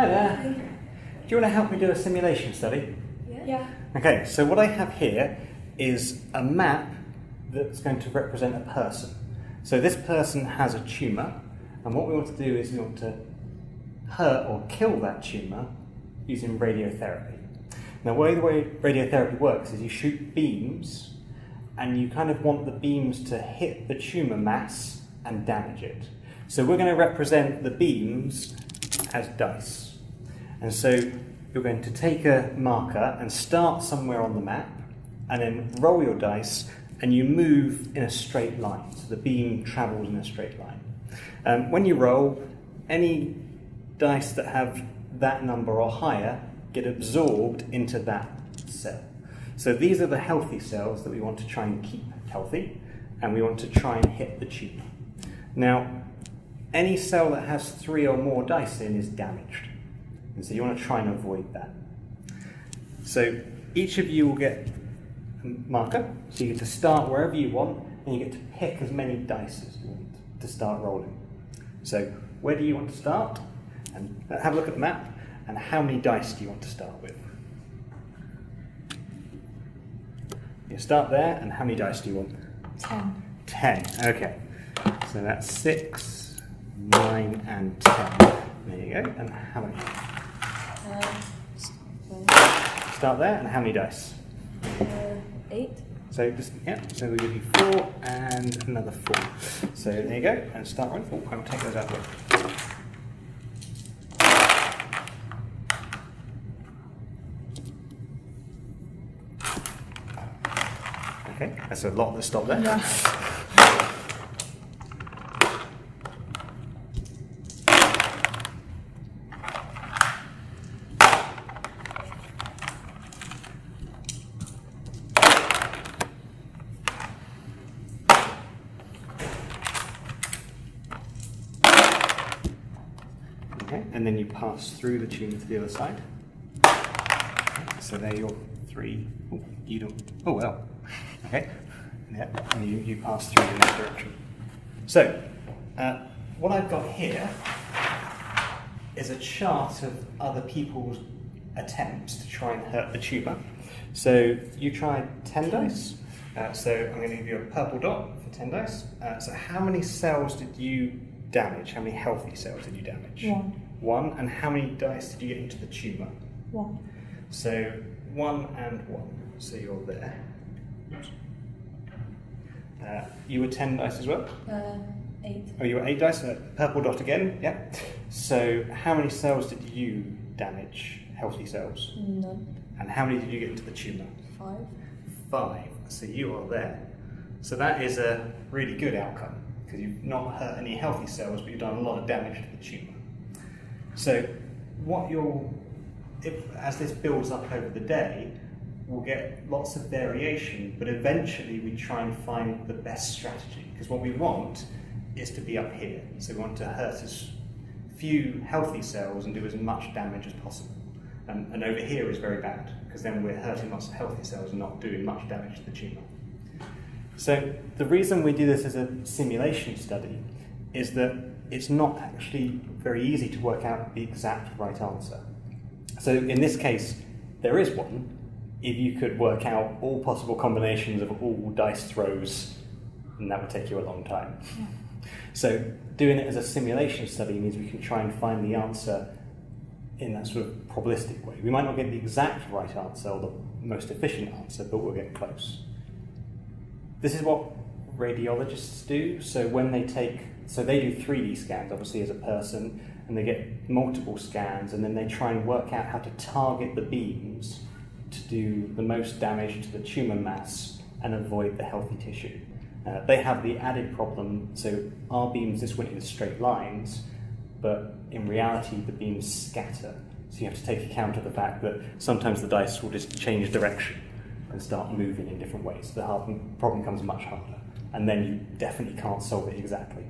Hi there. Do you want to help me do a simulation study? Yeah. Okay, so what I have here is a map that's going to represent a person. So this person has a tumour, and what we want to do is we want to hurt or kill that tumour using radiotherapy. Now, the way radiotherapy works is you shoot beams, and you kind of want the beams to hit the tumour mass and damage it. So we're going to represent the beams as dice. And so you're going to take a marker and start somewhere on the map, and then roll your dice, and you move in a straight line. So the beam travels in a straight line. When you roll, any dice that have that number or higher get absorbed into that cell. So these are the healthy cells that we want to try and keep healthy, and we want to try and hit the tumour. Now, any cell that has 3 or more dice in is damaged, and so you want to try and avoid that. So each of you will get a marker, so you get to start wherever you want, and you get to pick as many dice as you want to start rolling. So where do you want to start? And have a look at the map, and how many dice do you want to start with? You start there, and how many dice do you want? 10. 10, okay. So that's 6, 9, and 10. There you go. And how many? Start there, and how many dice? 8. So just, yeah, so we'll give you 4 and another 4. So there you go, and start rolling. Oh, I will take those out of the way. Okay, that's a lot to stop there. Yeah. Okay, and then you pass through the tumour to the other side. So there you're 3. Oh, you don't. Oh well. Okay. Yeah, and you pass through in that direction. So, what I've got here is a chart of other people's attempts to try and hurt the tumour. So you tried 10 dice. So I'm going to give you a purple dot for 10 dice. So how many cells did you damage? How many healthy cells did you damage? 1. 1. And how many dice did you get into the tumour? 1. So 1 and 1. So you're there. You were 10 dice as well? 8. Oh, you were 8 dice? Purple dot again, yeah. So how many cells did you damage? Healthy cells? None. And how many did you get into the tumour? 5. 5. So you are there. So that is a really good outcome, because you've not hurt any healthy cells, but you've done a lot of damage to the tumour. So as this builds up over the day, we'll get lots of variation, but eventually we try and find the best strategy, because what we want is to be up here. So we want to hurt as few healthy cells and do as much damage as possible. And over here is very bad, because then we're hurting lots of healthy cells and not doing much damage to the tumour. So the reason we do this as a simulation study is that it's not actually very easy to work out the exact right answer. So in this case, there is one, if you could work out all possible combinations of all dice throws, and that would take you a long time. Yeah. So doing it as a simulation study means we can try and find the answer in that sort of probabilistic way. We might not get the exact right answer or the most efficient answer, but we'll get close. This is what radiologists do. So when they do 3D scans, obviously as a person, and they get multiple scans, and then they try and work out how to target the beams to do the most damage to the tumour mass and avoid the healthy tissue. They have the added problem, so our beams just went in straight lines, but in reality the beams scatter. So you have to take account of the fact that sometimes the dice will just change direction and start moving in different ways. The problem becomes much harder, and then you definitely can't solve it exactly.